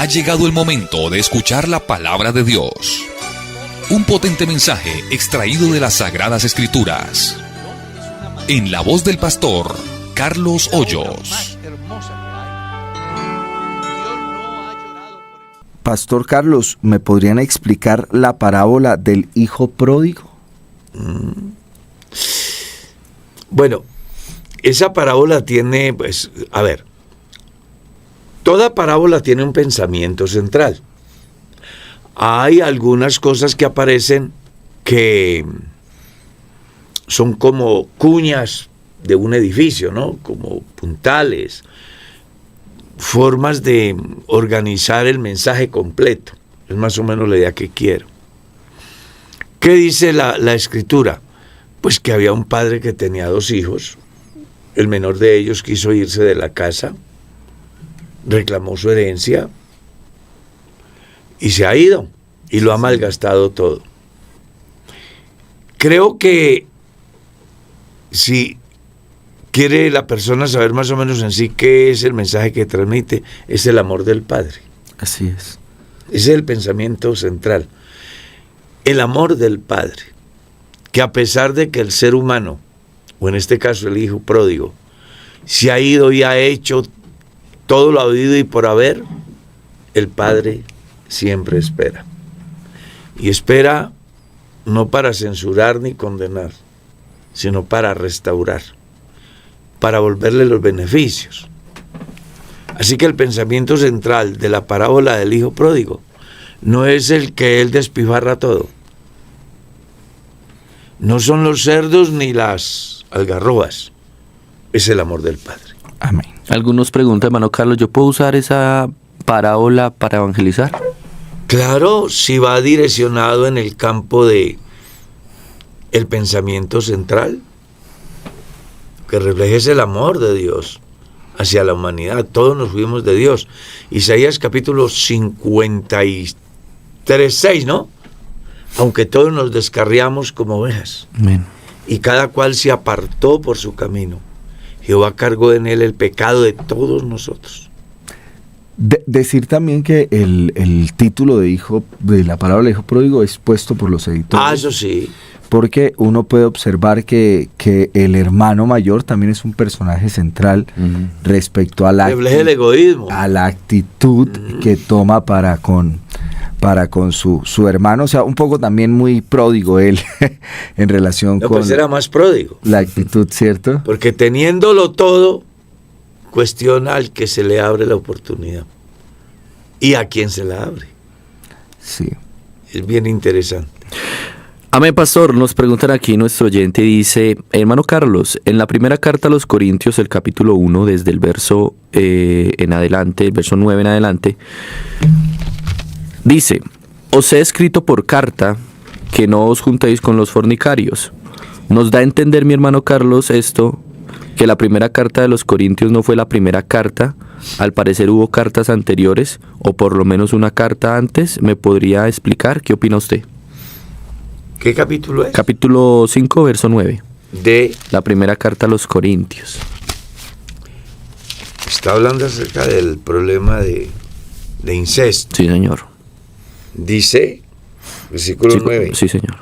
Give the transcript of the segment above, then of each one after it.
Ha llegado el momento de escuchar la palabra de Dios. Un potente mensaje extraído de las Sagradas Escrituras. En la voz del pastor Carlos Hoyos. Pastor Carlos, ¿me podrían explicar la parábola del hijo pródigo? Bueno, esa parábola tiene, toda parábola tiene un pensamiento central. Hay algunas cosas que aparecen que son como cuñas de un edificio, ¿no? Como puntales, formas de organizar el mensaje completo. Es más o menos la idea que quiero. ¿Qué dice la Escritura? Pues que había un padre que tenía 2 hijos. El menor de ellos quiso irse de la casa, reclamó su herencia y se ha ido y lo ha malgastado todo. Creo que si quiere la persona saber más o menos en sí qué es el mensaje que transmite, es el amor del Padre. Así es. Ese es el pensamiento central. El amor del Padre, que a pesar de que el ser humano, o en este caso el hijo pródigo, se ha ido y ha hecho todo lo habido y por haber, el Padre siempre espera. Y espera no para censurar ni condenar, sino para restaurar, para volverle los beneficios. Así que el pensamiento central de la parábola del hijo pródigo no es el que él despilfarra todo. No son los cerdos ni las algarrobas. Es el amor del Padre. Amén. Algunos preguntan, hermano Carlos, ¿yo puedo usar esa parábola para evangelizar? Claro, si va direccionado en el campo de el pensamiento central, que refleje el amor de Dios hacia la humanidad. Todos nos fuimos de Dios. Isaías capítulo 53:6, ¿no? Aunque todos nos descarriamos como ovejas. Amén. Y cada cual se apartó por su camino, Jehová cargó en él el pecado de todos nosotros. Decir también que el título de la parábola del hijo pródigo es puesto por los editores. Eso sí. Porque uno puede observar que el hermano mayor también es un personaje central respecto a refleja el egoísmo, a la actitud que toma para con su hermano. O sea, un poco también muy pródigo él en relación con... Pues era más pródigo. La actitud, ¿cierto? Porque teniéndolo todo, cuestiona al que se le abre la oportunidad. ¿Y a quién se la abre? Sí. Es bien interesante. Amén, pastor. Nos preguntan aquí nuestro oyente, dice, hermano Carlos, en la primera carta a los Corintios, el capítulo 1, desde el verso en adelante, el verso 9 en adelante, dice, os he escrito por carta que no os juntéis con los fornicarios. Nos da a entender, mi hermano Carlos, esto, que la primera carta de los Corintios no fue la primera carta. Al parecer hubo cartas anteriores, o por lo menos una carta antes. ¿Me podría explicar? ¿Qué opina usted? ¿Qué capítulo es? Capítulo 5, verso 9. De la primera carta a los Corintios. Está hablando acerca del problema de incesto. Sí, señor. Dice, versículo 9. Sí, señor.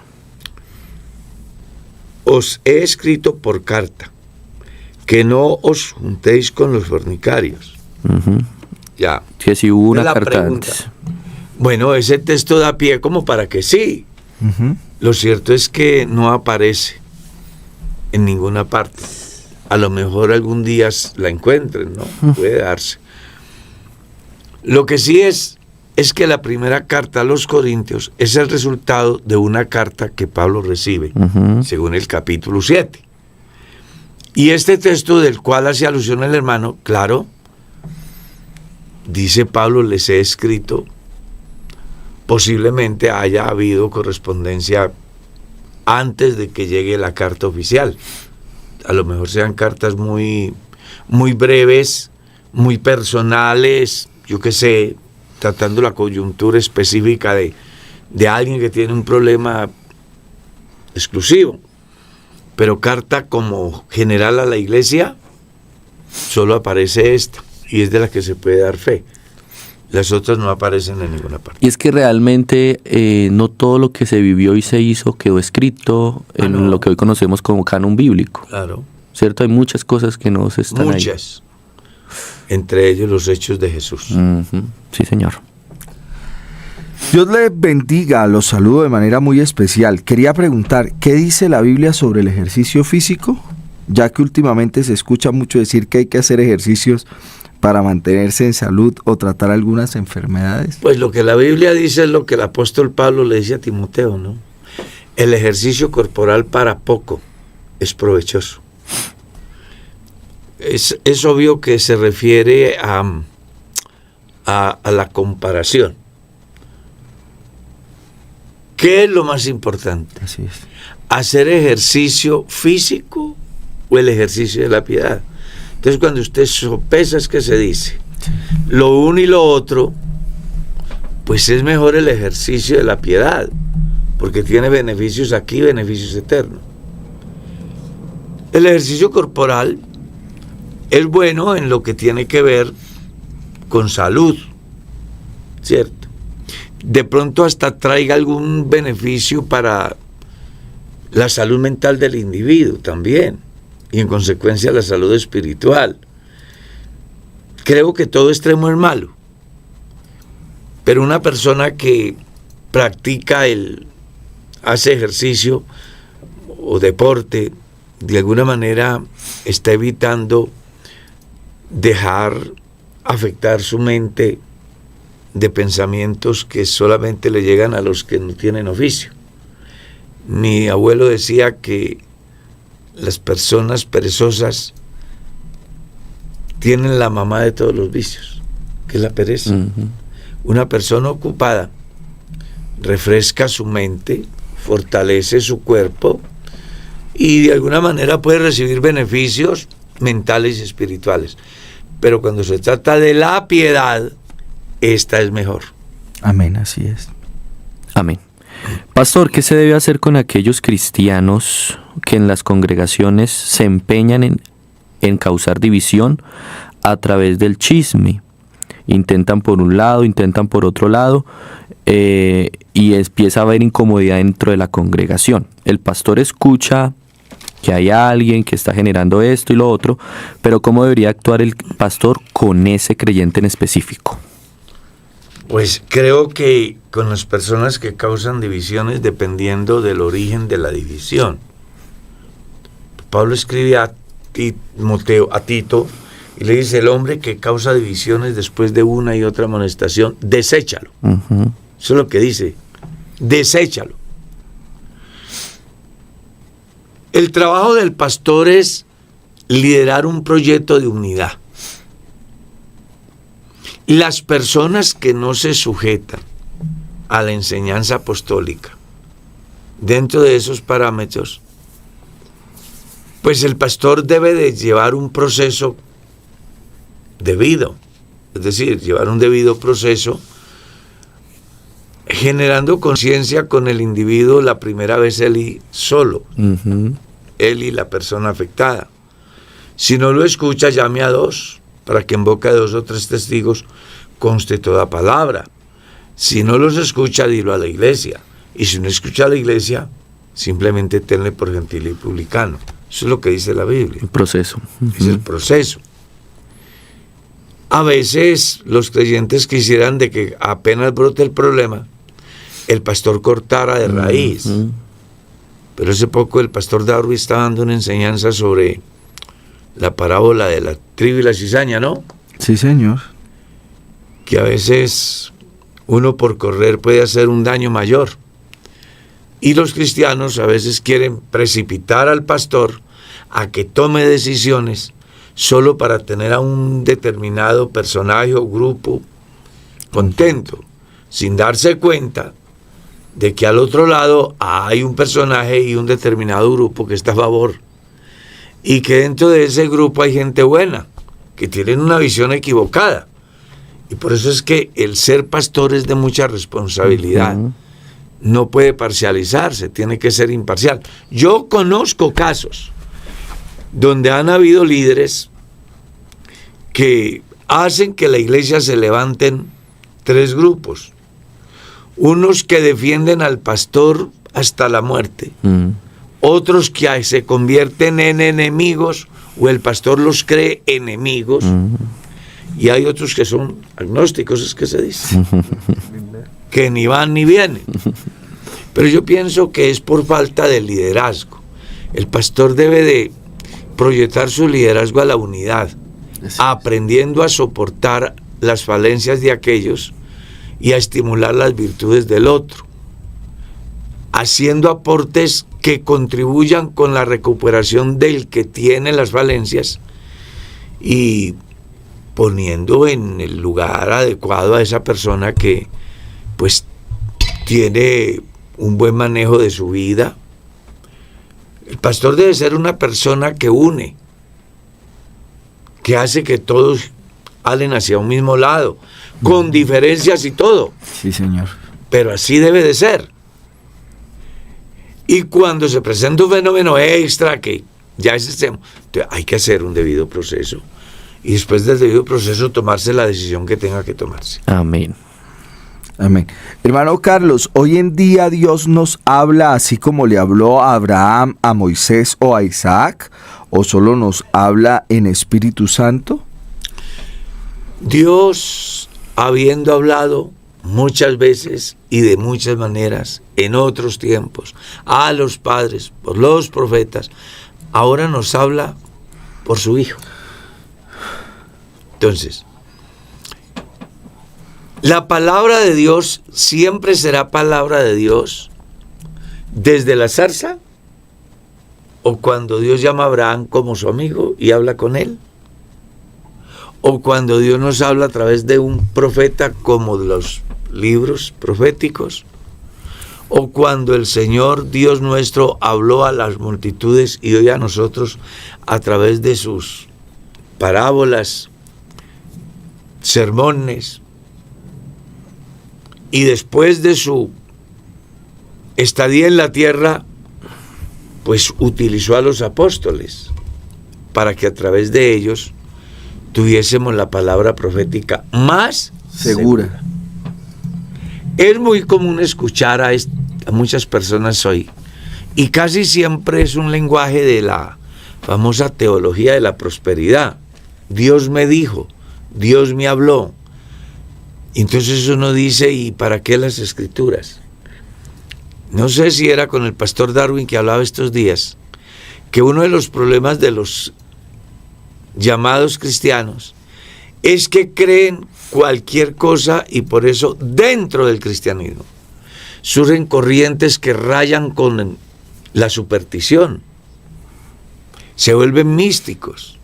Os he escrito por carta que no os juntéis con los fornicarios. Ya. Que si hubo una carta pregunta. Antes. Bueno, ese texto da pie como para que sí. Lo cierto es que no aparece en ninguna parte. A lo mejor algún día la encuentren, ¿no? Puede darse. Lo que sí es que la primera carta a los Corintios es el resultado de una carta que Pablo recibe, según el capítulo 7. Y este texto del cual hace alusión el hermano, claro, dice Pablo, les he escrito. Posiblemente haya habido correspondencia antes de que llegue la carta oficial. A lo mejor sean cartas muy, muy breves, muy personales, yo qué sé, tratando la coyuntura específica de alguien que tiene un problema exclusivo. Pero carta como general a la iglesia, solo aparece esta, y es de la que se puede dar fe. Las otras no aparecen en ninguna parte. Y es que realmente no todo lo que se vivió y se hizo quedó escrito en lo que hoy conocemos como canon bíblico. Claro. ¿Cierto? Hay muchas cosas que no se están Muchas. Entre ellos los hechos de Jesús. ahí. Sí, señor. Dios le bendiga, los saludo de manera muy especial. Quería preguntar, ¿qué dice la Biblia sobre el ejercicio físico? Ya que últimamente se escucha mucho decir que hay que hacer ejercicios para mantenerse en salud o tratar algunas enfermedades. Pues lo que la Biblia dice es lo que el apóstol Pablo le dice a Timoteo, ¿no? El ejercicio corporal para poco es provechoso. Es obvio que se refiere a la comparación. ¿Qué es lo más importante? Así es. ¿Hacer ejercicio físico o el ejercicio de la piedad? Entonces, cuando usted sopesa, es que se dice lo uno y lo otro, pues es mejor el ejercicio de la piedad, porque tiene beneficios aquí, beneficios eternos. El ejercicio corporal es bueno en lo que tiene que ver con salud, ¿cierto? De pronto hasta traiga algún beneficio para la salud mental del individuo también, y en consecuencia la salud espiritual. Creo que todo extremo es malo, pero una persona que practica hace ejercicio o deporte, de alguna manera está evitando dejar afectar su mente de pensamientos que solamente le llegan a los que no tienen oficio. Mi abuelo decía que las personas perezosas tienen la mamá de todos los vicios, que es la pereza. Una persona ocupada refresca su mente, fortalece su cuerpo y de alguna manera puede recibir beneficios mentales y espirituales. Pero cuando se trata de la piedad, esta es mejor. Amén, así es. Amén. Pastor, ¿qué se debe hacer con aquellos cristianos que en las congregaciones se empeñan en causar división a través del chisme? Intentan por un lado, intentan por otro lado, y empieza a haber incomodidad dentro de la congregación. El pastor escucha que hay alguien que está generando esto y lo otro, pero ¿cómo debería actuar el pastor con ese creyente en específico? Pues creo que con las personas que causan divisiones, dependiendo del origen de la división. Pablo escribe a Tito, y le dice: el hombre que causa divisiones después de una y otra amonestación, deséchalo. Eso es lo que dice, deséchalo. El trabajo del pastor es liderar un proyecto de unidad. Las personas que no se sujetan a la enseñanza apostólica, dentro de esos parámetros, pues el pastor debe de llevar un proceso debido, es decir, llevar un debido proceso, generando conciencia con el individuo la primera vez él y solo, él y la persona afectada. Si no lo escucha, llame a dos, para que en boca de 2 o 3 testigos conste toda palabra. Si no los escucha, dilo a la iglesia. Y si no escucha a la iglesia, simplemente tenle por gentil y publicano. Eso es lo que dice la Biblia. El proceso. Es el proceso. A veces los creyentes quisieran de que apenas brote el problema, el pastor cortara de raíz. Pero hace poco el pastor Darby estaba dando una enseñanza sobre la parábola de la trigo y la cizaña, ¿no? Sí, señor. Que a veces uno por correr puede hacer un daño mayor. Y los cristianos a veces quieren precipitar al pastor a que tome decisiones solo para tener a un determinado personaje o grupo contento, sin darse cuenta de que al otro lado hay un personaje y un determinado grupo que está a favor, y que dentro de ese grupo hay gente buena, que tienen una visión equivocada. Y por eso es que el ser pastor es de mucha responsabilidad. No puede parcializarse, tiene que ser imparcial. Yo conozco casos donde han habido líderes que hacen que la iglesia se levanten tres grupos. Unos que defienden al pastor hasta la muerte, otros que se convierten en enemigos o el pastor los cree enemigos, y hay otros que son agnósticos, es que se dice, que ni van ni vienen. Pero yo pienso que es por falta de liderazgo. El pastor debe de proyectar su liderazgo a la unidad, aprendiendo a soportar las falencias de aquellos y a estimular las virtudes del otro, haciendo aportes que contribuyan con la recuperación del que tiene las falencias y poniendo en el lugar adecuado a esa persona que pues tiene un buen manejo de su vida. El pastor debe ser una persona que une, que hace que todos halen hacia un mismo lado, con diferencias y todo. Sí, señor. Pero así debe de ser. Y cuando se presenta un fenómeno extra que ya es extremo, hay que hacer un debido proceso. Y después del debido proceso tomarse la decisión que tenga que tomarse. Amén. Amén. Hermano Carlos, hoy en día Dios nos habla así como le habló a Abraham, a Moisés o a Isaac, o solo nos habla en Espíritu Santo. Dios, habiendo hablado muchas veces y de muchas maneras en otros tiempos a los padres por los profetas, ahora nos habla por su Hijo. Entonces, la palabra de Dios siempre será palabra de Dios desde la zarza o cuando Dios llama a Abraham como su amigo y habla con él, o cuando Dios nos habla a través de un profeta como de los libros proféticos, o cuando el Señor Dios nuestro habló a las multitudes y hoy a nosotros a través de sus parábolas, sermones, y después de su estadía en la tierra, pues utilizó a los apóstoles para que a través de ellos tuviésemos la palabra profética más segura. Es muy común escuchar a muchas personas hoy, y casi siempre es un lenguaje de la famosa teología de la prosperidad. Dios me dijo, Dios me habló. Entonces uno dice, ¿y para qué las escrituras? No sé si era con el pastor Darwin que hablaba estos días, que uno de los problemas de los llamados cristianos es que creen cualquier cosa, y por eso dentro del cristianismo surgen corrientes que rayan con la superstición, se vuelven místicos,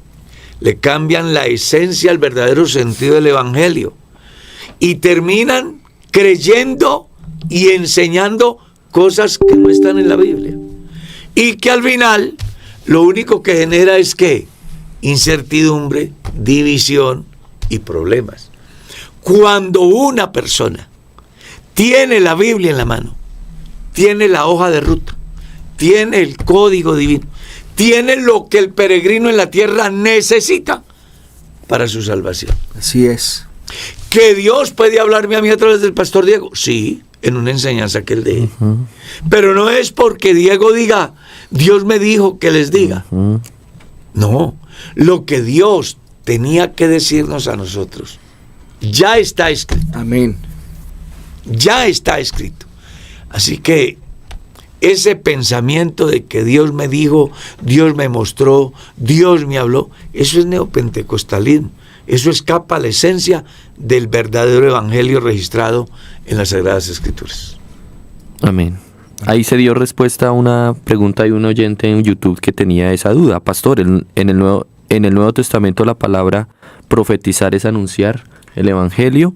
le cambian la esencia al verdadero sentido del evangelio y terminan creyendo y enseñando cosas que no están en la Biblia, y que al final lo único que genera es ¿qué? Incertidumbre, división y problemas. Cuando una persona tiene la Biblia en la mano, tiene la hoja de ruta, tiene el código divino, tiene lo que el peregrino en la tierra necesita para su salvación. Así es. ¿Que Dios puede hablarme a mí a través del pastor Diego? Sí, en una enseñanza que él dé. Pero no es porque Diego diga, Dios me dijo que les diga. No, lo que Dios tenía que decirnos a nosotros ya está escrito. Amén. Ya está escrito. Así que ese pensamiento de que Dios me dijo, Dios me mostró, Dios me habló, eso es neopentecostalismo. Eso escapa a la esencia del verdadero evangelio registrado en las Sagradas Escrituras. Amén. Ahí se dio respuesta a una pregunta de un oyente en YouTube que tenía esa duda. Pastor, en el Nuevo Testamento la palabra profetizar es anunciar el evangelio,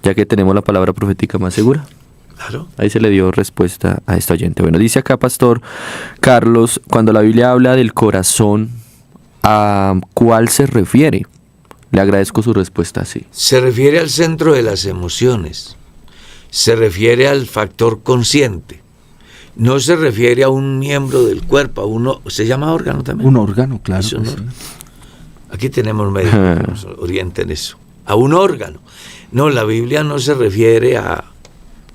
ya que tenemos la palabra profética más segura. Claro. Ahí se le dio respuesta a este oyente. Bueno, dice acá Pastor Carlos, cuando la Biblia habla del corazón, ¿a cuál se refiere? Le agradezco su respuesta, sí. Se refiere al centro de las emociones, se refiere al factor consciente, no se refiere a un miembro del cuerpo, a uno, ¿se llama órgano también? Un órgano, claro. Sí. Aquí tenemos médicos que nos orienten eso. a un órgano. No, la Biblia no se refiere a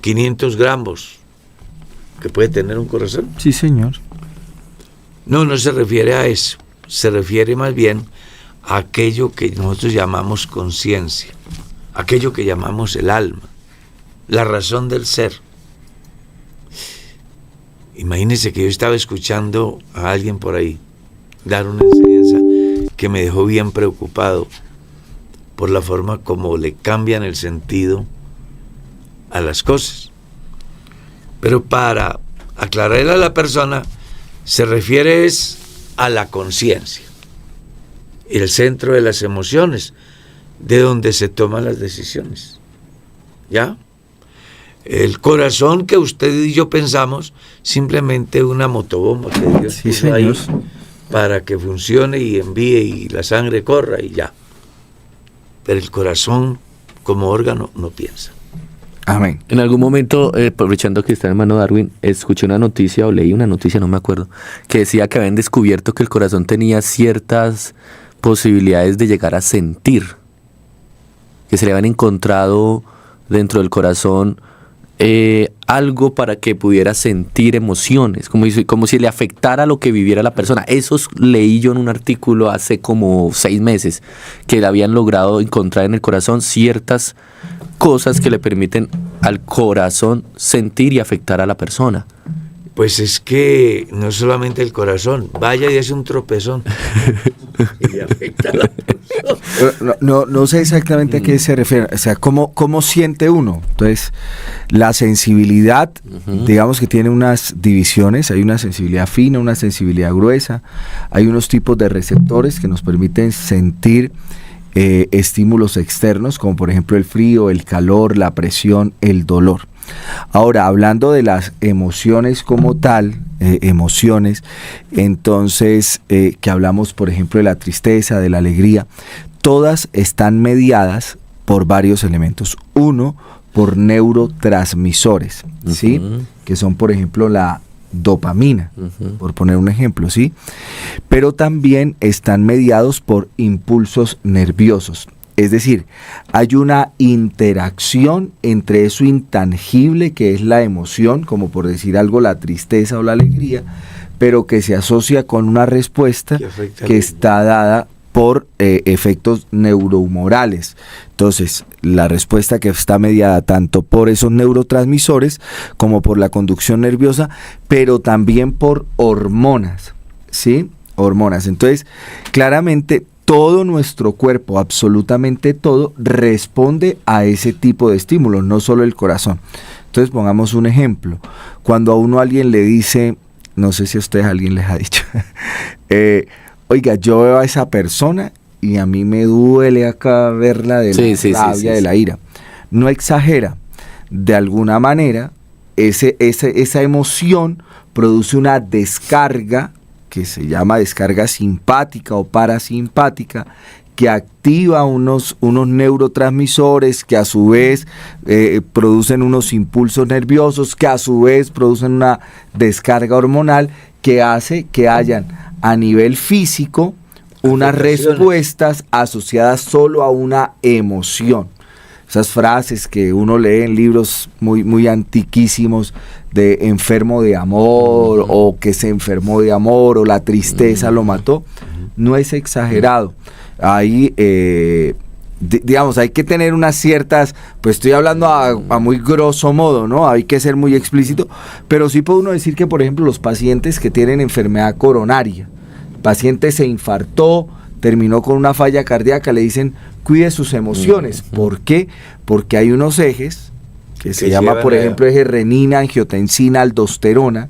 500 gramos que puede tener un corazón. Sí, señor. No se refiere a eso. Se refiere más bien a aquello que nosotros llamamos conciencia, aquello que llamamos el alma, la razón del ser. Imagínense que yo estaba escuchando a alguien por ahí dar una enseñanza que me dejó bien preocupado por la forma como le cambian el sentido a las cosas. Pero para aclararle a la persona, se refiere a la conciencia, el centro de las emociones, de donde se toman las decisiones. ¿Ya? El corazón que usted y yo pensamos, simplemente una motobomba que Dios puso ahí para que funcione y envíe y la sangre corra y ya. Pero el corazón como órgano no piensa. Amén. En algún momento, aprovechando que está el hermano Darwin, escuché una noticia o leí una noticia, no me acuerdo, que decía que habían descubierto que el corazón tenía ciertas posibilidades de llegar a sentir, que se le habían encontrado dentro del corazón algo para que pudiera sentir emociones, como si le afectara lo que viviera la persona. Eso leí yo en un artículo hace como 6 meses, que habían logrado encontrar en el corazón ciertas cosas que le permiten al corazón sentir y afectar a la persona. Pues es que no solamente el corazón, vaya y hace un tropezón y le afecta a la persona. No sé exactamente a qué se refiere, o sea, ¿cómo siente uno? Entonces, la sensibilidad, digamos que tiene unas divisiones, hay una sensibilidad fina, una sensibilidad gruesa, hay unos tipos de receptores que nos permiten sentir estímulos externos, como por ejemplo el frío, el calor, la presión, el dolor. Ahora, hablando de las emociones como tal, entonces, que hablamos por ejemplo de la tristeza, de la alegría, todas están mediadas por varios elementos. Uno, por neurotransmisores, ¿sí? Que son por ejemplo la dopamina, por poner un ejemplo, ¿sí? Pero también están mediados por impulsos nerviosos. Es decir, hay una interacción entre eso intangible que es la emoción, como por decir algo, la tristeza o la alegría, pero que se asocia con una respuesta que está dada por efectos neurohumorales. Entonces, la respuesta que está mediada tanto por esos neurotransmisores como por la conducción nerviosa, pero también por hormonas, ¿sí? Hormonas. Entonces, claramente, todo nuestro cuerpo, absolutamente todo, responde a ese tipo de estímulos, no solo el corazón. Entonces, pongamos un ejemplo. Cuando a uno alguien le dice, no sé si a ustedes alguien les ha dicho, oiga, yo veo a esa persona y a mí me duele acá verla de la rabia, de la ira. No exagera. De alguna manera, esa emoción produce una descarga que se llama descarga simpática o parasimpática, que activa unos neurotransmisores que a su vez producen unos impulsos nerviosos, que a su vez producen una descarga hormonal que hace que hayan a nivel físico unas respuestas asociadas solo a una emoción. Esas frases que uno lee en libros muy, muy antiquísimos de enfermo de amor, o que se enfermó de amor, o la tristeza lo mató, no es exagerado. Ahí, digamos, hay que tener unas ciertas, pues estoy hablando a muy grosso modo, ¿no? Hay que ser muy explícito, pero sí puede uno decir que, por ejemplo, los pacientes que tienen enfermedad coronaria, el paciente se infartó, terminó con una falla cardíaca, le dicen, cuide sus emociones. ¿Por qué? Porque hay unos ejes que se llama, por ejemplo, eje renina, angiotensina, aldosterona,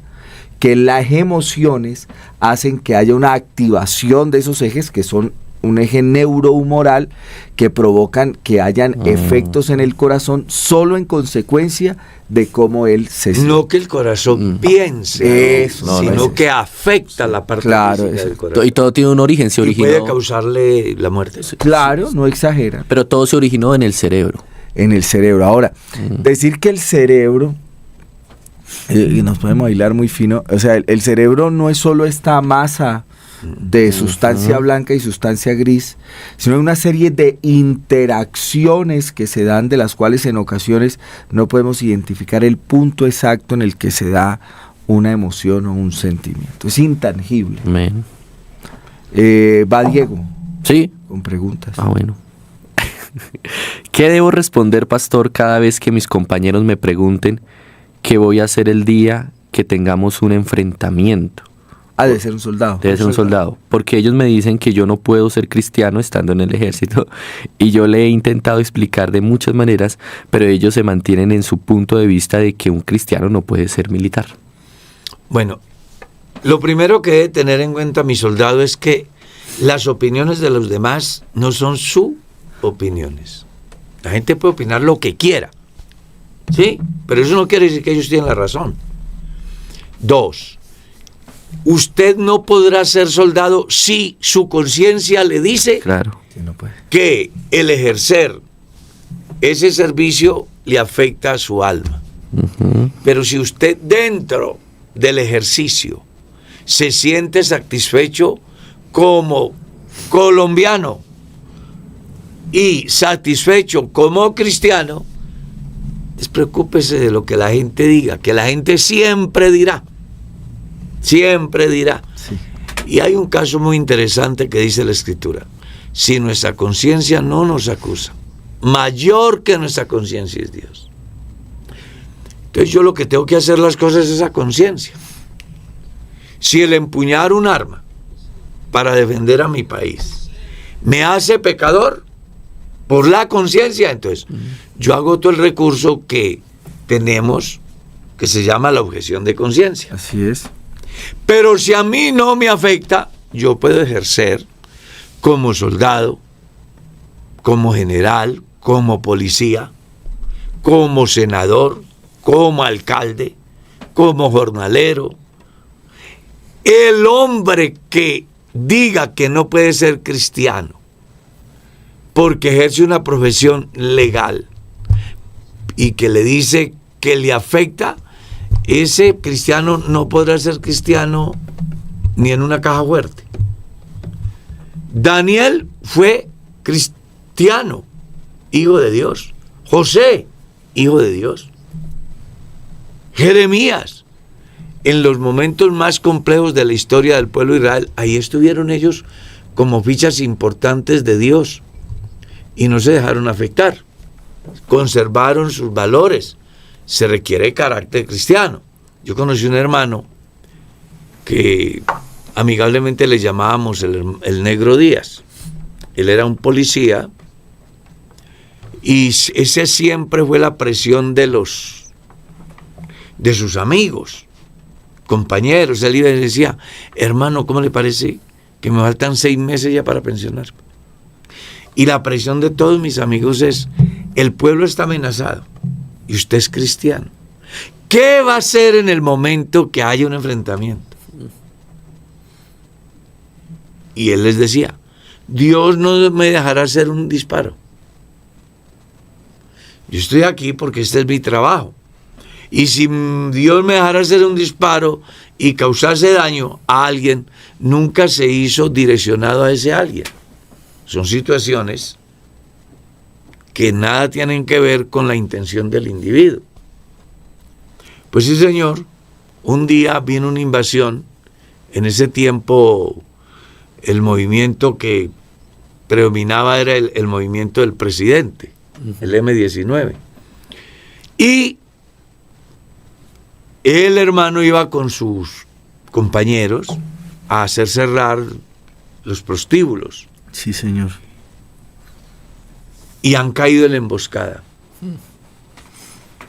que las emociones hacen que haya una activación de esos ejes, que son un eje neurohumoral, que provocan que hayan efectos en el corazón solo en consecuencia de cómo él se siente. No que el corazón piense, eso, sino que afecta la parte física del corazón. Y todo tiene un origen, se originó. Y puede causarle la muerte. Claro, no exagera. Pero todo se originó en el cerebro. En el cerebro. Ahora, decir que el cerebro, y nos podemos bailar muy fino, o sea, el cerebro no es solo esta masa de sustancia blanca y sustancia gris, sino hay una serie de interacciones que se dan, de las cuales en ocasiones no podemos identificar el punto exacto en el que se da una emoción o un sentimiento. Es intangible. Amén. Va Diego, Sí. con preguntas. Bueno. ¿Qué debo responder, pastor, cada vez que mis compañeros me pregunten qué voy a hacer el día que tengamos un enfrentamiento? Debe ser un soldado. Debe ser un soldado. Porque ellos me dicen que yo no puedo ser cristiano estando en el ejército. Y yo le he intentado explicar de muchas maneras, pero ellos se mantienen en su punto de vista de que un cristiano no puede ser militar. Bueno, lo primero que debe tener en cuenta mi soldado es que las opiniones de los demás no son sus opiniones. La gente puede opinar lo que quiera, ¿sí? Pero eso no quiere decir que ellos tienen la razón. 2. Usted no podrá ser soldado si su conciencia le dice Claro. Sí, no puede. que el ejercer ese servicio le afecta a su alma. Pero si usted dentro del ejercicio se siente satisfecho como colombiano y satisfecho como cristiano, despreocúpese de lo que la gente diga, que la gente siempre dirá. Siempre dirá. Sí. Y hay un caso muy interesante que dice la Escritura: si nuestra conciencia no nos acusa, mayor que nuestra conciencia es Dios. Entonces yo lo que tengo que hacer las cosas es a conciencia. Si el empuñar un arma para defender a mi país me hace pecador por la conciencia, entonces yo agoto el recurso que tenemos, que se llama la objeción de conciencia. Así es. Pero si a mí no me afecta, yo puedo ejercer como soldado, como general, como policía, como senador, como alcalde, como jornalero. El hombre que diga que no puede ser cristiano porque ejerce una profesión legal y que le dice que le afecta, ese cristiano no podrá ser cristiano ni en una caja fuerte. Daniel fue cristiano, hijo de Dios. José, hijo de Dios. Jeremías, en los momentos más complejos de la historia del pueblo de Israel, ahí estuvieron ellos como fichas importantes de Dios y no se dejaron afectar. Conservaron sus valores. Se requiere carácter cristiano. Yo conocí un hermano que amigablemente le llamábamos el Negro Díaz. Él era un policía y ese siempre fue la presión de sus amigos, compañeros. Él iba y decía: hermano, ¿cómo le parece que me faltan 6 meses ya para pensionarme? Y la presión de todos mis amigos es: el pueblo está amenazado y usted es cristiano. ¿Qué va a hacer en el momento que haya un enfrentamiento? Y él les decía: Dios no me dejará hacer un disparo. Yo estoy aquí porque este es mi trabajo. Y si Dios me dejara hacer un disparo y causase daño a alguien, nunca se hizo direccionado a ese alguien. Son situaciones que nada tienen que ver con la intención del individuo. Pues sí, señor, un día vino una invasión. En ese tiempo el movimiento que predominaba era el movimiento del presidente, el M-19. Y el hermano iba con sus compañeros a hacer cerrar los prostíbulos. Sí, señor. Y han caído en la emboscada.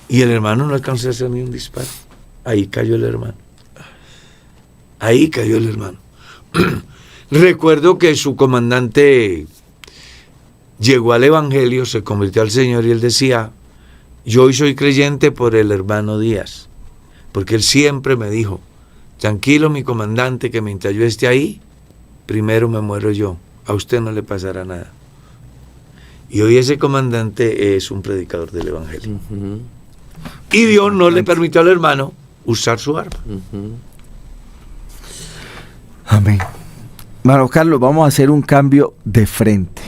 Y el hermano no alcanzó a hacer ni un disparo. Ahí cayó el hermano. Ahí cayó el hermano. Recuerdo que su comandante llegó al Evangelio, se convirtió al Señor y él decía: yo hoy soy creyente por el hermano Díaz. Porque él siempre me dijo: tranquilo, mi comandante, que mientras yo esté ahí, primero me muero yo. A usted no le pasará nada. Y hoy ese comandante es un predicador del Evangelio. Y Dios no le permitió al hermano usar su arma. Amén. Mano Carlos, vamos a hacer un cambio de frente.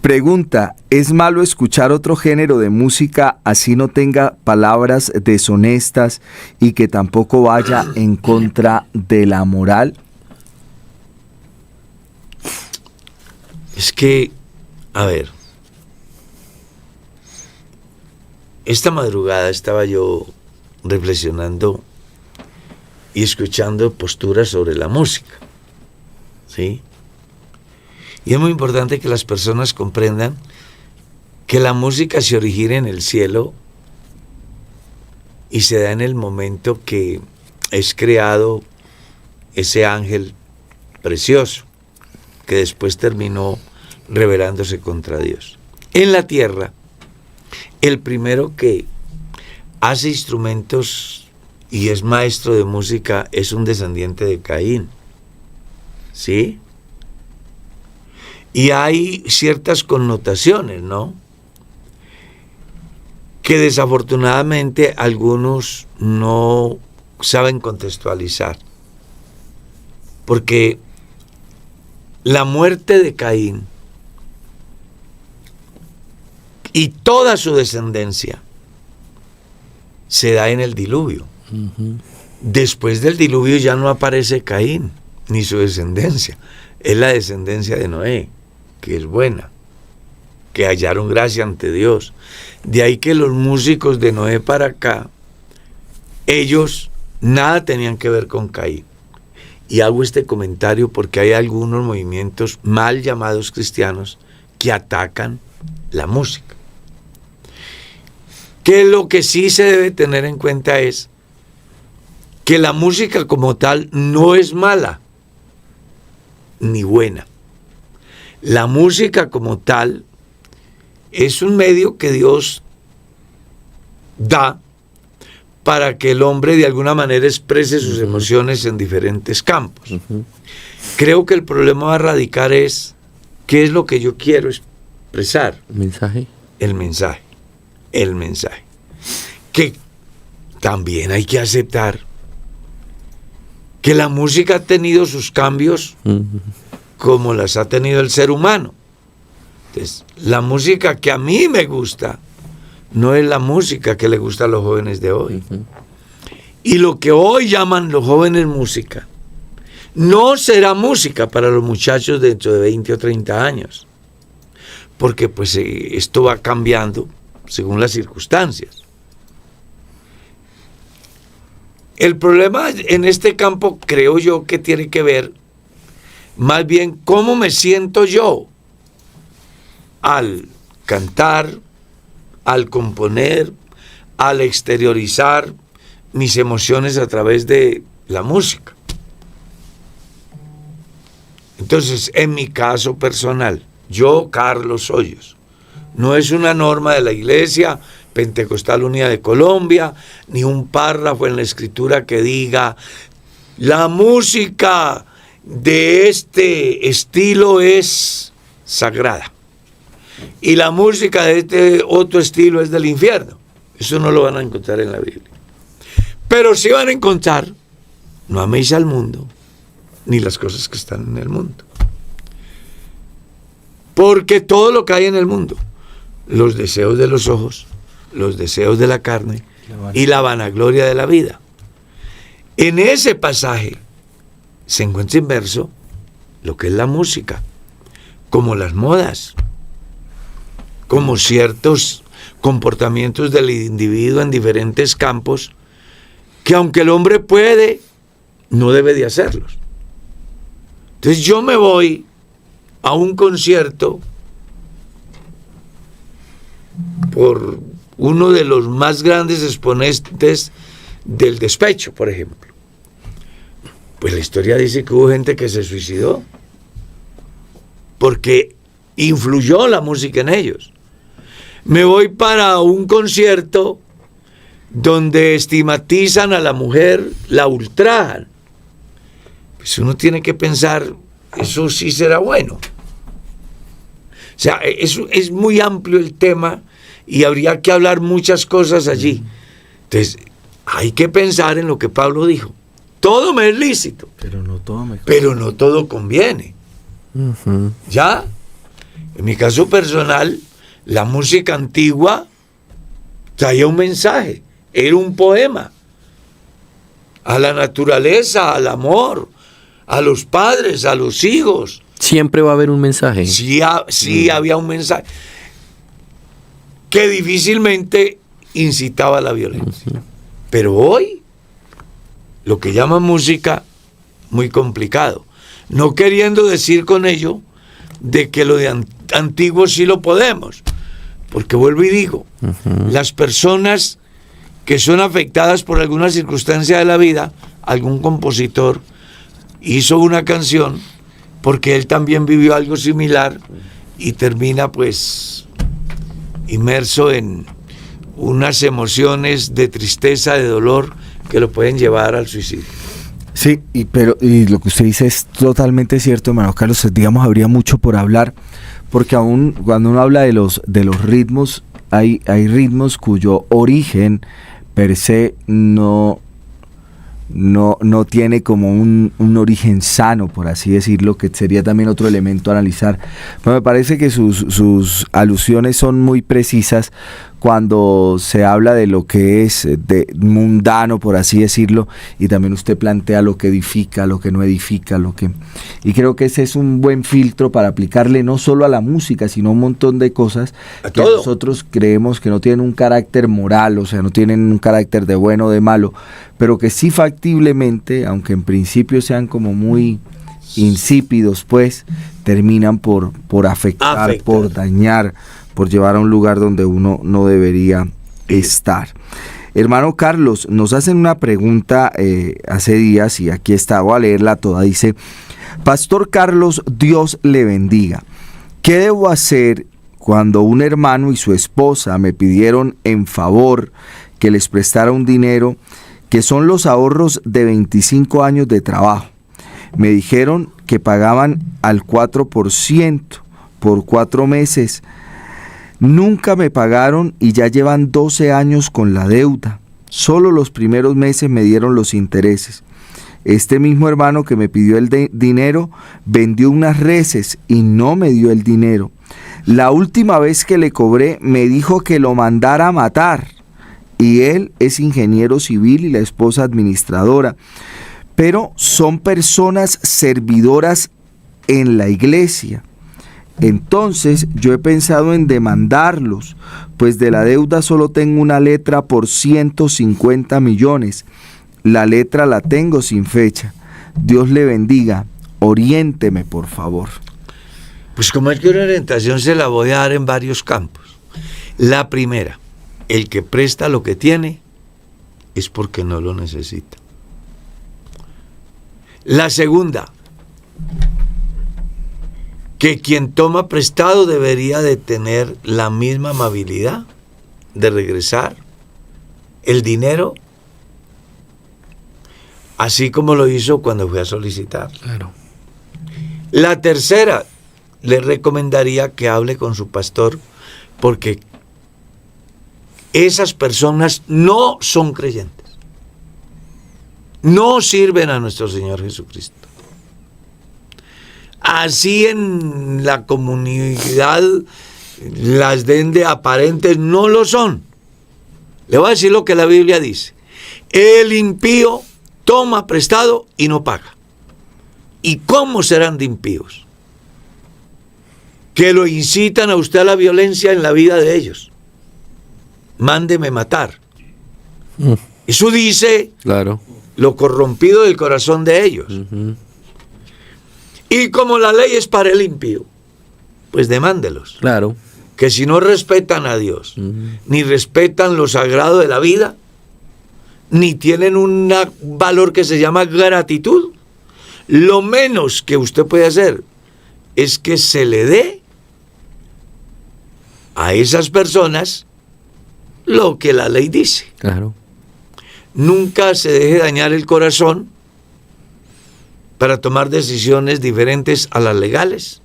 Pregunta, ¿es malo escuchar otro género de música así no tenga palabras deshonestas y que tampoco vaya en contra de la moral? Es que, a ver, esta madrugada estaba yo reflexionando y escuchando posturas sobre la música, ¿sí? Y es muy importante que las personas comprendan que la música se origina en el cielo y se da en el momento que es creado ese ángel precioso que después terminó rebelándose contra Dios. En la tierra, el primero que hace instrumentos y es maestro de música es un descendiente de Caín, ¿sí? Y hay ciertas connotaciones, ¿no? Que desafortunadamente algunos no saben contextualizar. Porque la muerte de Caín y toda su descendencia se da en el diluvio. Uh-huh. Después del diluvio ya no aparece Caín ni su descendencia. Es la descendencia de Noé, que es buena, que hallaron gracia ante Dios. De ahí que los músicos de Noé para acá, ellos nada tenían que ver con Caín. Y hago este comentario porque hay algunos movimientos mal llamados cristianos que atacan la música. Que lo que sí se debe tener en cuenta es que la música como tal no es mala ni buena. La música como tal es un medio que Dios da para que el hombre de alguna manera exprese sus emociones en diferentes campos. Uh-huh. Creo que el problema va a radicar es qué es lo que yo quiero expresar. El mensaje. Que también hay que aceptar que la música ha tenido sus cambios, uh-huh, como las ha tenido el ser humano. Entonces, la música que a mí me gusta no es la música que le gusta a los jóvenes de hoy. Uh-huh. Y lo que hoy llaman los jóvenes música, no será música para los muchachos dentro de 20 o 30 años. Porque pues esto va cambiando según las circunstancias. El problema en este campo creo yo que tiene que ver más bien cómo me siento yo al cantar, al componer, al exteriorizar mis emociones a través de la música. Entonces, en mi caso personal, yo, Carlos Hoyos, no es una norma de la Iglesia Pentecostal Unida de Colombia, ni un párrafo en la Escritura que diga la música de este estilo es sagrada y la música de este otro estilo es del infierno. Eso no lo van a encontrar en la Biblia. Pero sí van a encontrar: no améis al mundo ni las cosas que están en el mundo. Porque todo lo que hay en el mundo, los deseos de los ojos, los deseos de la carne y la vanagloria de la vida. En ese pasaje se encuentra inverso lo que es la música, como las modas, como ciertos comportamientos del individuo en diferentes campos, que aunque el hombre puede, no debe de hacerlos. Entonces yo me voy a un concierto por uno de los más grandes exponentes del despecho, por ejemplo. Pues la historia dice que hubo gente que se suicidó porque influyó la música en ellos. Me voy para un concierto donde estigmatizan a la mujer, la ultrajan. Pues uno tiene que pensar, eso sí será bueno. O sea, es muy amplio el tema y habría que hablar muchas cosas allí. Entonces, hay que pensar en lo que Pablo dijo. Todo me es lícito, Pero no todo conviene. ¿Ya? En mi caso personal, la música antigua traía un mensaje, era un poema a la naturaleza, al amor, a los padres, a los hijos. Siempre va a haber un mensaje. Sí, había un mensaje que difícilmente incitaba a la violencia. Pero hoy, lo que llaman música, muy complicado. No queriendo decir con ello de que lo de antiguo sí lo podemos. Porque vuelvo y digo, las personas que son afectadas por alguna circunstancia de la vida, algún compositor hizo una canción porque él también vivió algo similar y termina pues inmerso en unas emociones de tristeza, de dolor que lo pueden llevar al suicidio. Sí, y lo que usted dice es totalmente cierto, hermano Carlos. Digamos, habría mucho por hablar, porque aún cuando uno habla de los ritmos, hay ritmos cuyo origen per se no tiene como un origen sano, por así decirlo, que sería también otro elemento a analizar. Pero me parece que sus alusiones son muy precisas cuando se habla de lo que es de mundano, por así decirlo, y también usted plantea lo que edifica, lo que no edifica, y creo que ese es un buen filtro para aplicarle no solo a la música, sino a un montón de cosas que nosotros creemos que no tienen un carácter moral, o sea, no tienen un carácter de bueno o de malo, pero que sí factiblemente, aunque en principio sean como muy insípidos, pues terminan por afectar, por dañar, por llevar a un lugar donde uno no debería estar. Hermano Carlos, nos hacen una pregunta hace días, y aquí está, voy a leerla toda. Dice: Pastor Carlos, Dios le bendiga. ¿Qué debo hacer cuando un hermano y su esposa me pidieron en favor que les prestara un dinero que son los ahorros de 25 años de trabajo? Me dijeron que pagaban al 4% por 4 meses. Nunca me pagaron y ya llevan 12 años con la deuda. Solo los primeros meses me dieron los intereses. Este mismo hermano que me pidió el dinero vendió unas reses y no me dio el dinero. La última vez que le cobré me dijo que lo mandara a matar. Y él es ingeniero civil y la esposa administradora. Pero son personas servidoras en la iglesia. Entonces yo he pensado en demandarlos, pues de la deuda solo tengo una letra por 150 millones. La letra la tengo sin fecha. Dios le bendiga. Oriénteme, por favor. Pues como es que una orientación se la voy a dar en varios campos. La primera, el que presta lo que tiene es porque no lo necesita. La segunda, que quien toma prestado debería de tener la misma amabilidad de regresar el dinero, así como lo hizo cuando fue a solicitar. Claro. La tercera, le recomendaría que hable con su pastor, porque esas personas no son creyentes, no sirven a nuestro Señor Jesucristo. Así en la comunidad las den de aparentes, no lo son. Le voy a decir lo que la Biblia dice: el impío toma prestado y no paga. ¿Y cómo serán de impíos? Que lo incitan a usted a la violencia en la vida de ellos. Mándeme matar. Eso dice, claro, lo corrompido del corazón de ellos. Uh-huh. Y como la ley es para el impío, pues demándelos. Claro. Que si no respetan a Dios, ni respetan lo sagrado de la vida, ni tienen un valor que se llama gratitud, lo menos que usted puede hacer es que se le dé a esas personas lo que la ley dice. Claro. Nunca se deje dañar el corazón para tomar decisiones diferentes a las legales.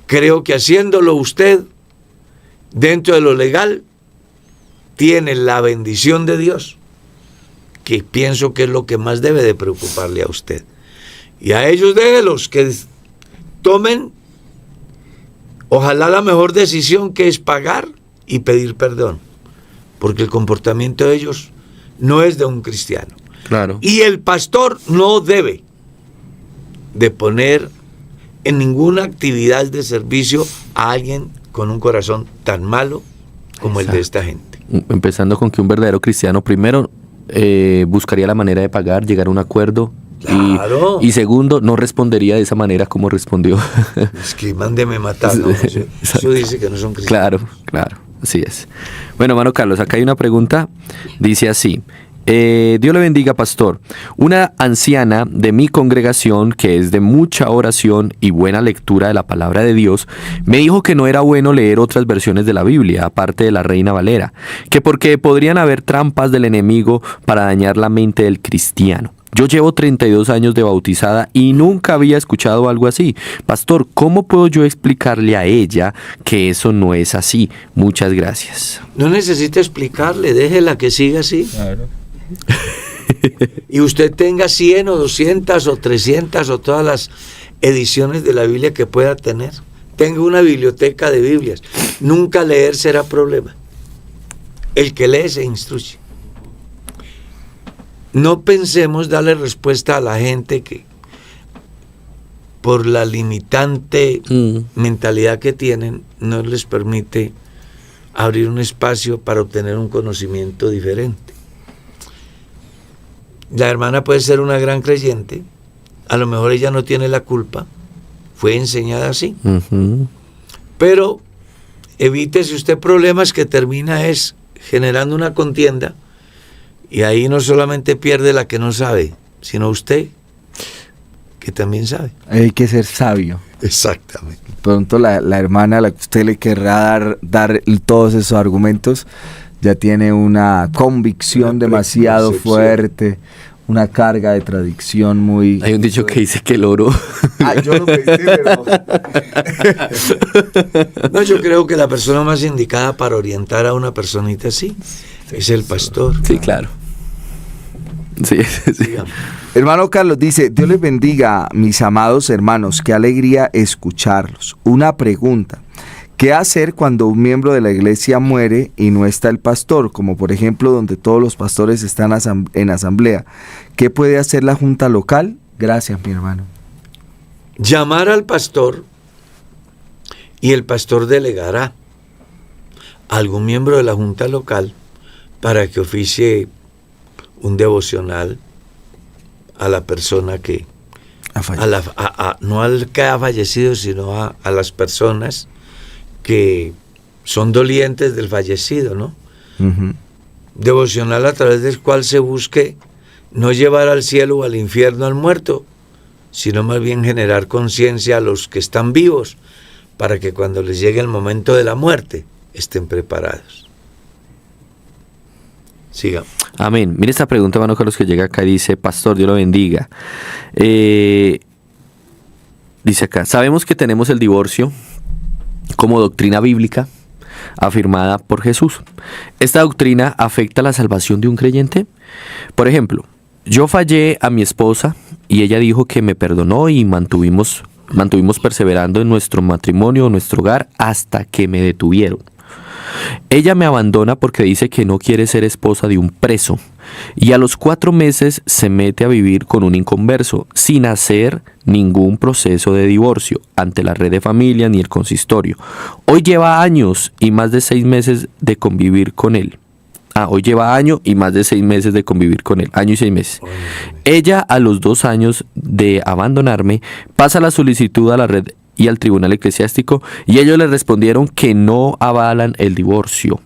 Creo que haciéndolo usted dentro de lo legal, tiene la bendición de Dios, que pienso que es lo que más debe de preocuparle a usted. Y a ellos déjelos que tomen, ojalá la mejor decisión, que es pagar y pedir perdón, porque el comportamiento de ellos no es de un cristiano. Claro. Y el pastor no debe de poner en ninguna actividad de servicio a alguien con un corazón tan malo como el de esta gente. Empezando con que un verdadero cristiano primero buscaría la manera de pagar, llegar a un acuerdo. Claro. Y segundo, no respondería de esa manera como respondió. Es que mándeme matar, ¿no? Eso dice que no son cristianos. Claro, así es. Bueno, hermano Carlos, acá hay una pregunta, dice así: Dios le bendiga, pastor. Una anciana de mi congregación, que es de mucha oración y buena lectura de la palabra de Dios, me dijo que no era bueno leer otras versiones de la Biblia, aparte de la Reina Valera, que porque podrían haber trampas del enemigo para dañar la mente del cristiano. Yo llevo 32 años de bautizada y nunca había escuchado algo así. Pastor, ¿cómo puedo yo explicarle a ella que eso no es así? Muchas gracias. No necesita explicarle, déjela que siga así. Claro. Y usted tenga 100 o 200 o 300 o todas las ediciones de la Biblia que pueda tener. Tenga una biblioteca de Biblias. Nunca leer será problema. El que lee se instruye. No pensemos darle respuesta a la gente que, por la limitante mentalidad que tienen, no les permite abrir un espacio para obtener un conocimiento diferente. La hermana puede ser una gran creyente, a lo mejor ella no tiene la culpa, fue enseñada así, pero evítese usted problemas que termina es generando una contienda, y ahí no solamente pierde la que no sabe, sino usted, que también sabe. Hay que ser sabio. Exactamente. Pronto la hermana a la que usted le querrá dar todos esos argumentos ya tiene una convicción demasiado fuerte, una carga de tradición muy... Hay un dicho que dice que el oro... yo lo pensé, pero... No, yo creo que la persona más indicada para orientar a una personita así es el pastor. Sí, claro. Sí. Hermano Carlos dice: Dios les bendiga, mis amados hermanos, qué alegría escucharlos. Una pregunta: ¿qué hacer cuando un miembro de la iglesia muere y no está el pastor? Como por ejemplo donde todos los pastores están en asamblea. ¿Qué puede hacer la junta local? Gracias, mi hermano. Llamar al pastor y el pastor delegará a algún miembro de la junta local para que oficie un devocional a la persona que no al que ha fallecido, sino a las personas que son dolientes del fallecido, ¿no? Uh-huh. Devocional a través del cual se busque no llevar al cielo o al infierno al muerto, sino más bien generar conciencia a los que están vivos para que cuando les llegue el momento de la muerte estén preparados. Siga. Amén. Mire esta pregunta, hermano Carlos, que llega acá y dice: Pastor, Dios lo bendiga. Dice acá: sabemos que tenemos el divorcio como doctrina bíblica afirmada por Jesús. ¿Esta doctrina afecta la salvación de un creyente? Por ejemplo, yo fallé a mi esposa y ella dijo que me perdonó y mantuvimos perseverando en nuestro matrimonio, en nuestro hogar, hasta que me detuvieron. Ella me abandona porque dice que no quiere ser esposa de un preso y a los 4 meses se mete a vivir con un inconverso sin hacer ningún proceso de divorcio ante la red de familia ni el consistorio. Hoy lleva años y más de 6 meses de convivir con él. Hoy lleva año y más de 6 meses de convivir con él. Año y 6 meses. Ella, a los 2 años de abandonarme, pasa la solicitud a la red y al tribunal eclesiástico y ellos le respondieron que no avalan el divorcio,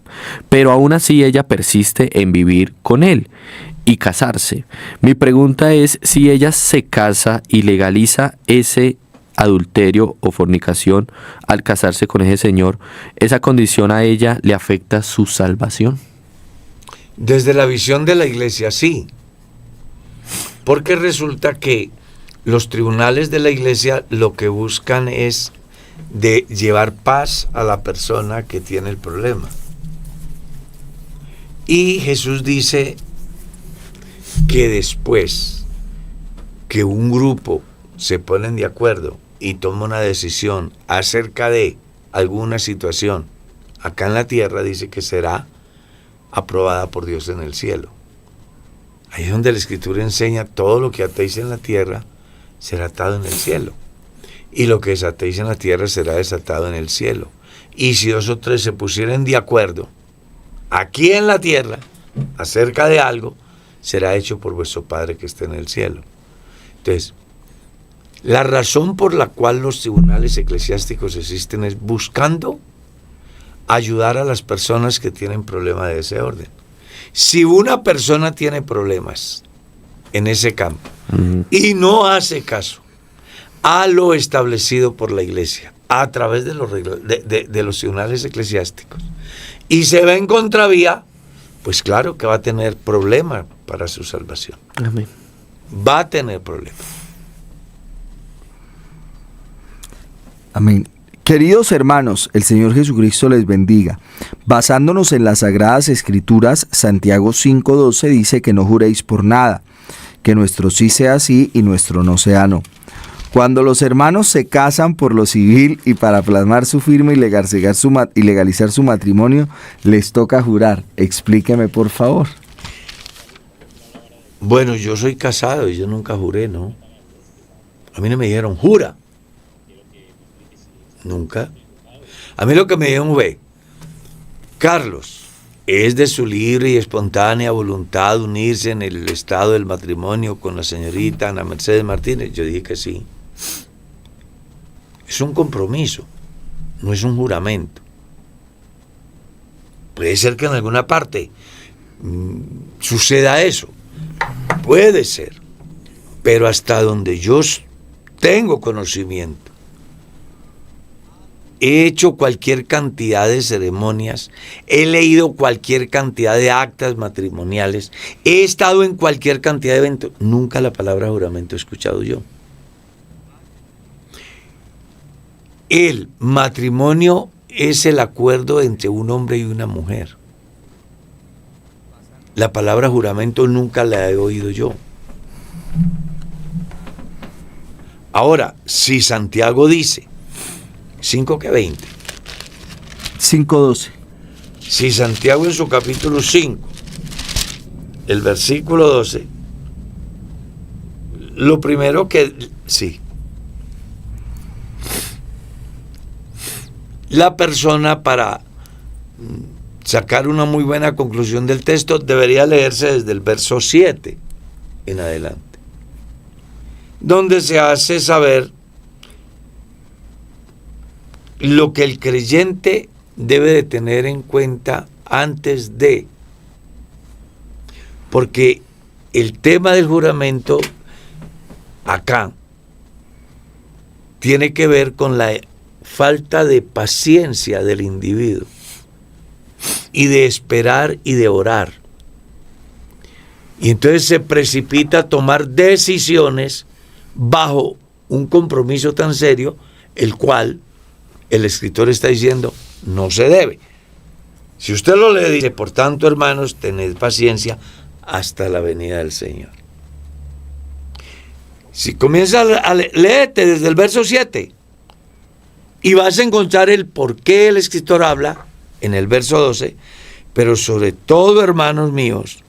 pero aún así ella persiste en vivir con él y casarse. Mi pregunta es si ella se casa y legaliza ese adulterio o fornicación al casarse con ese señor, ¿esa condición a ella le afecta su salvación? Desde la visión de la iglesia, sí, porque resulta que los tribunales de la iglesia lo que buscan es de llevar paz a la persona que tiene el problema. Y Jesús dice que después que un grupo se ponen de acuerdo y toma una decisión acerca de alguna situación acá en la tierra, dice que será aprobada por Dios en el cielo. Ahí es donde la Escritura enseña: todo lo que atéis en la tierra será atado en el cielo, y lo que desatéis en la tierra será desatado en el cielo. Y si 2 o 3 se pusieren de acuerdo aquí en la tierra acerca de algo, será hecho por vuestro Padre que está en el cielo. Entonces, la razón por la cual los tribunales eclesiásticos existen es buscando ayudar a las personas que tienen problemas de ese orden. Si una persona tiene problemas en ese campo y no hace caso a lo establecido por la iglesia a través de los tribunales eclesiásticos y se va en contravía, pues claro que va a tener problemas para su salvación. Amén. Va a tener problemas. Amén. Queridos hermanos, el Señor Jesucristo les bendiga. Basándonos en las Sagradas Escrituras, Santiago 5:12 dice que no juréis por nada, que nuestro sí sea sí y nuestro no sea no. Cuando los hermanos se casan por lo civil y para plasmar su firma y legalizar su matrimonio, les toca jurar. Explíqueme, por favor. Bueno, yo soy casado y yo nunca juré, ¿no? A mí no me dijeron, jura. Nunca. A mí lo que me dijeron fue: Carlos, ¿es de su libre y espontánea voluntad unirse en el estado del matrimonio con la señorita Ana Mercedes Martínez? Yo dije que sí. Es un compromiso, no es un juramento. Puede ser que en alguna parte suceda eso, puede ser, pero hasta donde yo tengo conocimiento, he hecho cualquier cantidad de ceremonias, he leído cualquier cantidad de actas matrimoniales, he estado en cualquier cantidad de eventos, nunca la palabra juramento he escuchado yo. El matrimonio es el acuerdo entre un hombre y una mujer. La palabra juramento nunca la he oído yo. Ahora, si Santiago dice 5:20. 5:12. Si Santiago en su capítulo 5, el versículo 12, lo primero que... Sí. La persona, para sacar una muy buena conclusión del texto, debería leerse desde el verso 7 en adelante, donde se hace saber lo que el creyente debe de tener en cuenta antes de, porque el tema del juramento acá tiene que ver con la falta de paciencia del individuo y de esperar y de orar, y entonces se precipita a tomar decisiones bajo un compromiso tan serio, el cual el escritor está diciendo no se debe. Si usted lo lee, dice: por tanto, hermanos, tened paciencia hasta la venida del Señor. Si comienza léete desde el verso 7 y vas a encontrar el por qué el escritor habla en el verso 12. Pero sobre todo, hermanos míos,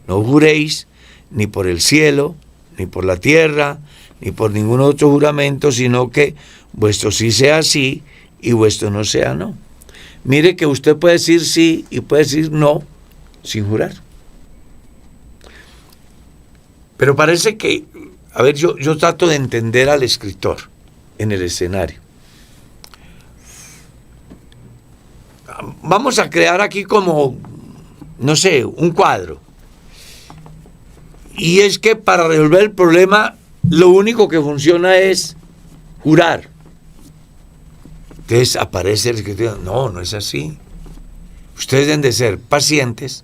no juréis ni por el cielo, ni por la tierra, ni por ningún otro juramento, sino que vuestro sí sea sí y vuestro no sea no. Mire que usted puede decir sí y puede decir no sin jurar. Pero parece que, a ver, yo trato de entender al escritor en el escenario. Vamos a crear aquí como, no sé, un cuadro. Y es que para resolver el problema, lo único que funciona es jurar. Entonces aparece el escritor: no, no es así. Ustedes deben de ser pacientes,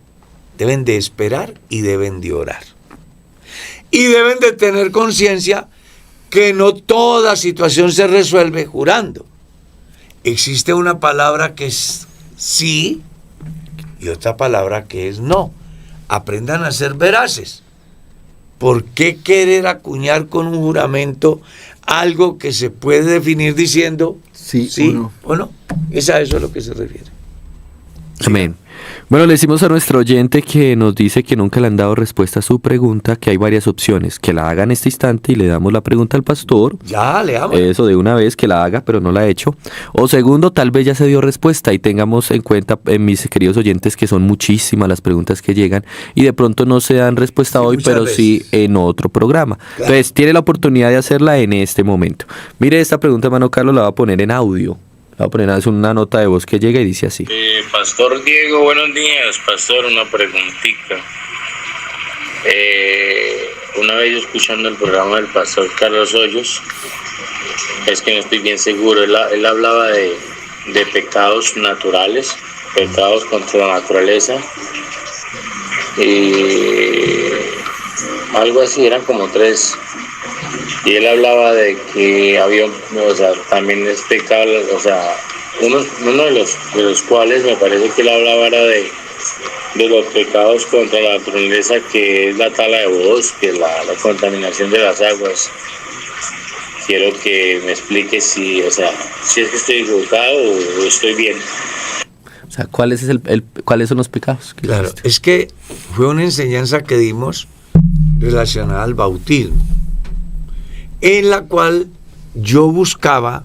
deben de esperar y deben de orar. Y deben de tener conciencia que no toda situación se resuelve jurando. Existe una palabra que es sí y otra palabra que es no. Aprendan a ser veraces. ¿por qué querer acuñar con un juramento algo que se puede definir diciendo Sí o no? Es a eso a lo que se refiere. Amén. Bueno, le decimos a nuestro oyente que nos dice que nunca le han dado respuesta a su pregunta, que hay varias opciones, que la haga en este instante y le damos la pregunta al pastor. Ya, le damos. Eso de una vez, que la haga, pero no la ha hecho. O segundo, tal vez ya se dio respuesta y tengamos en cuenta, mis queridos oyentes, que son muchísimas las preguntas que llegan y de pronto no se dan respuesta Sí, hoy, muchas pero veces. sí en otro programa. Claro. Entonces, tiene la oportunidad de hacerla en este momento. Mire, esta pregunta, hermano Carlos, la va a poner en audio. La va a poner, es una nota de voz que llega y dice así. Pastor Diego, buenos días. Pastor, una preguntita. Una vez yo escuchando el programa del pastor Carlos Hoyos, es que no estoy bien seguro, él hablaba de pecados naturales, pecados contra la naturaleza, y algo así, eran como 3. Y él hablaba de que había, o sea, también es pecado, o sea, uno de los cuales me parece que él hablaba era de los pecados contra la naturaleza, que es la tala de bosques, la contaminación de las aguas. Quiero que me explique si es que estoy equivocado o estoy bien. O sea, ¿cuáles son los pecados? Claro, es que fue una enseñanza que dimos relacionada al bautismo, en la cual yo buscaba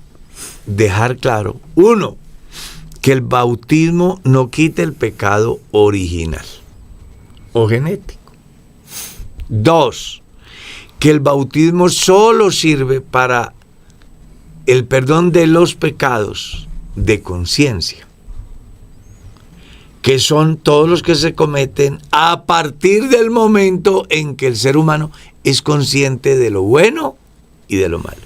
dejar claro, 1, que el bautismo no quita el pecado original o genético. 2, que el bautismo solo sirve para el perdón de los pecados de conciencia, que son todos los que se cometen a partir del momento en que el ser humano es consciente de lo bueno y de lo malo.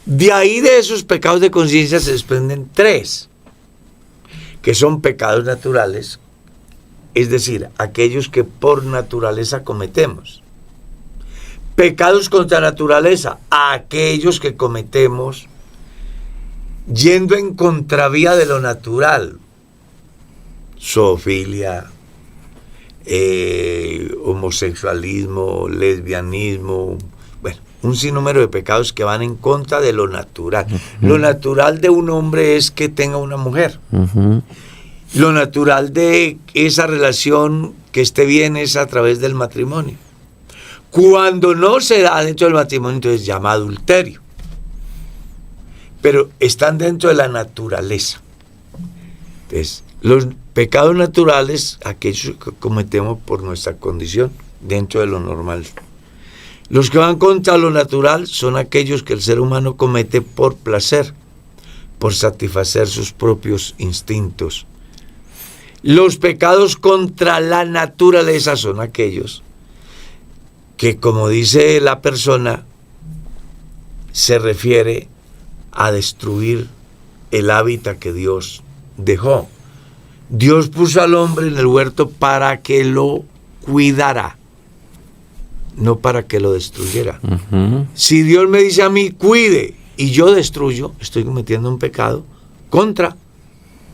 De ahí, de esos pecados de conciencia, se desprenden 3, que son pecados naturales, es decir, aquellos que por naturaleza cometemos. Pecados contra naturaleza, aquellos que cometemos yendo en contravía de lo natural. Zoofilia, homosexualismo, lesbianismo, bueno, un sinnúmero de pecados que van en contra de lo natural. Uh-huh. Lo natural de un hombre es que tenga una mujer. Uh-huh. Lo natural de esa relación que esté bien es a través del matrimonio. Cuando no se da dentro del matrimonio, entonces se llama adulterio. Pero están dentro de la naturaleza. Entonces, los pecados naturales, aquellos que cometemos por nuestra condición, dentro de lo normal. Los que van contra lo natural son aquellos que el ser humano comete por placer, por satisfacer sus propios instintos. Los pecados contra la naturaleza son aquellos que, como dice la persona, se refiere a destruir el hábitat que Dios dejó. Dios puso al hombre en el huerto para que lo cuidara, no para que lo destruyera. Uh-huh. Si Dios me dice a mí, cuide, y yo destruyo, estoy cometiendo un pecado contra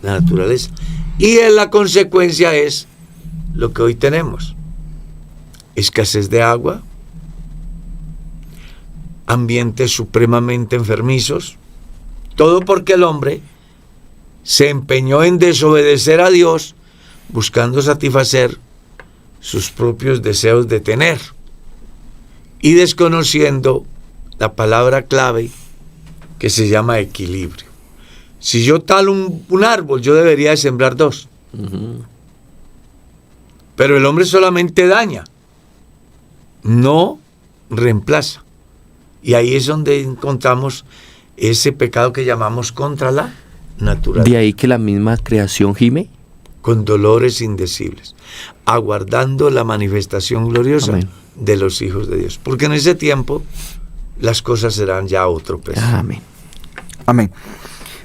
la naturaleza. Y la consecuencia es lo que hoy tenemos: escasez de agua, ambientes supremamente enfermizos, todo porque el hombre se empeñó en desobedecer a Dios, buscando satisfacer sus propios deseos de tener y desconociendo la palabra clave que se llama equilibrio. Si yo talo un árbol, yo debería de sembrar 2. Uh-huh. Pero el hombre solamente daña, no reemplaza. Y ahí es donde encontramos ese pecado que llamamos contra la naturaleza. De ahí que la misma creación gime, con dolores indecibles, aguardando la manifestación gloriosa. Amén. De los hijos de Dios. Porque en ese tiempo las cosas serán ya otro peso. Amén. Amén.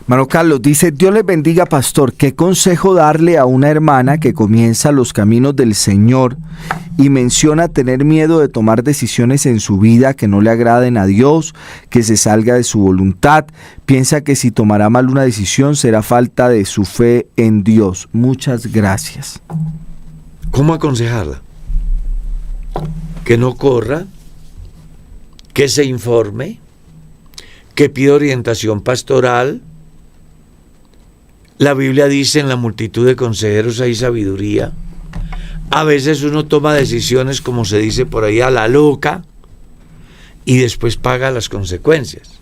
Hermano Carlos dice: Dios les bendiga, pastor. ¿Qué consejo darle a una hermana que comienza los caminos del Señor y menciona tener miedo de tomar decisiones en su vida que no le agraden a Dios, que se salga de su voluntad? Piensa que si tomará mal una decisión será falta de su fe en Dios. Muchas gracias. ¿Cómo aconsejarla? que no corra, que se informe, que pida orientación pastoral. La Biblia dice: en la multitud de consejeros hay sabiduría. A veces uno toma decisiones, como se dice por ahí, a la loca, y después paga las consecuencias.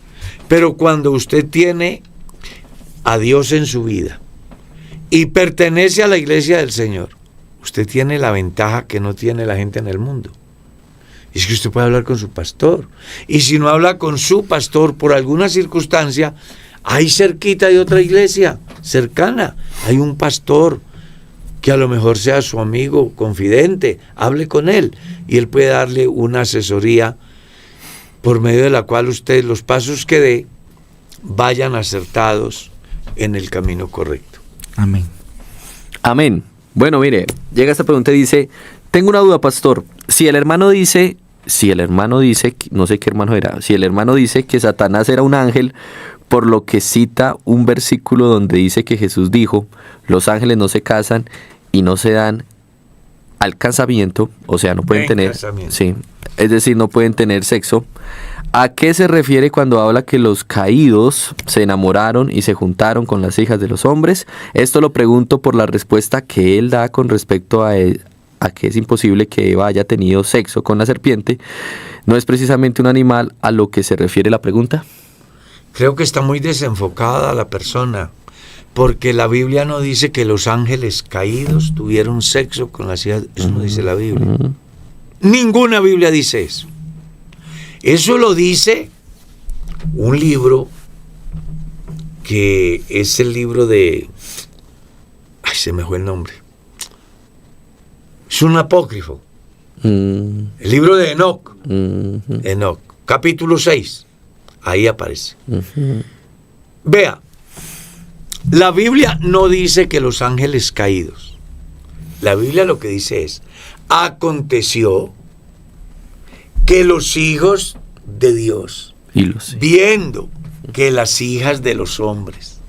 Pero cuando usted tiene a Dios en su vida y pertenece a la iglesia del Señor, usted tiene la ventaja que no tiene la gente en el mundo. Y es que usted puede hablar con su pastor. Y si no habla con su pastor por alguna circunstancia, ahí cerquita hay otra iglesia cercana, hay un pastor que a lo mejor sea su amigo, confidente, hable con él y él puede darle una asesoría por medio de la cual usted, los pasos que dé, vayan acertados en el camino correcto. Amén. Amén. Bueno, mire, llega esta pregunta y dice: tengo una duda, pastor. Si el hermano dice, no sé qué hermano era, si el hermano dice que Satanás era un ángel, por lo que cita un versículo donde dice que Jesús dijo: los ángeles no se casan y no se dan al casamiento, o sea, no pueden tener, sí, es decir, no pueden tener sexo. ¿A qué se refiere cuando habla que los caídos se enamoraron y se juntaron con las hijas de los hombres? Esto lo pregunto por la respuesta que él da con respecto a que es imposible que Eva haya tenido sexo con la serpiente. ¿No es precisamente un animal a lo que se refiere la pregunta? Creo que está muy desenfocada la persona, porque la Biblia no dice que los ángeles caídos tuvieron sexo con las hijas. Eso no dice la Biblia. Ninguna Biblia dice eso. Eso lo dice un libro que es el libro de... Ay, se me fue el nombre. Es un apócrifo. El libro de Enoc. Enoc, capítulo 6. Ahí aparece. Vea, la Biblia no dice que los ángeles caídos. La Biblia lo que dice es: aconteció que los hijos de Dios, viendo que las hijas de los hombres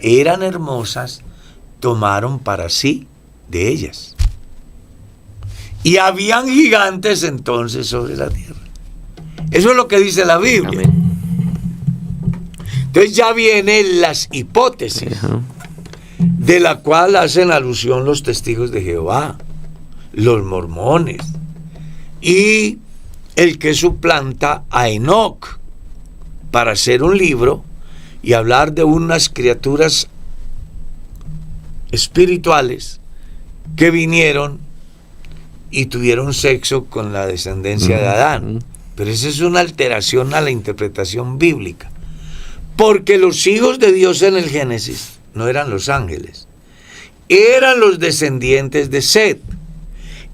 eran hermosas, tomaron para sí de ellas. Y habían gigantes entonces sobre la tierra. Eso es lo que dice la Biblia. Amén. Entonces ya vienen las hipótesis de la cual hacen alusión los testigos de Jehová, los mormones y el que suplanta a Enoc para hacer un libro y hablar de unas criaturas espirituales que vinieron y tuvieron sexo con la descendencia de Adán. Pero esa es una alteración a la interpretación bíblica, porque los hijos de Dios en el Génesis no eran los ángeles, eran los descendientes de Set,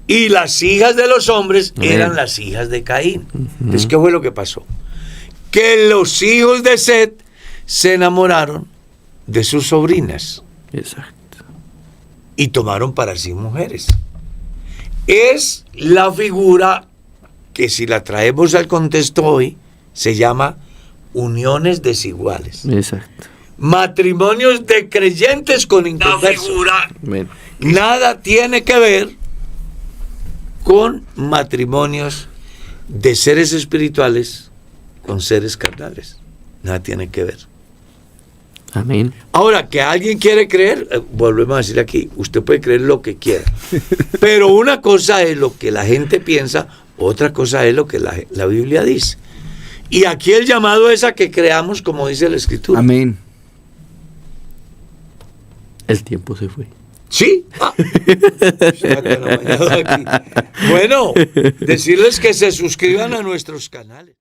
y las hijas de los hombres eran las hijas de Caín. Entonces, ¿qué fue lo que pasó? Que los hijos de Set se enamoraron de sus sobrinas. Exacto. Y tomaron para sí mujeres. Es la figura que, si la traemos al contexto hoy, se llama uniones desiguales. Exacto. Matrimonios de creyentes con inconversos. La figura nada tiene que ver con matrimonios de seres espirituales con seres carnales. Nada tiene que ver. Amén. Ahora, que alguien quiere creer, volvemos a decir aquí, usted puede creer lo que quiera. Pero una cosa es lo que la gente piensa, otra cosa es lo que la Biblia dice. Y aquí el llamado es a que creamos como dice la Escritura. Amén. El tiempo se fue. ¿Sí? Bueno, decirles que se suscriban a nuestros canales.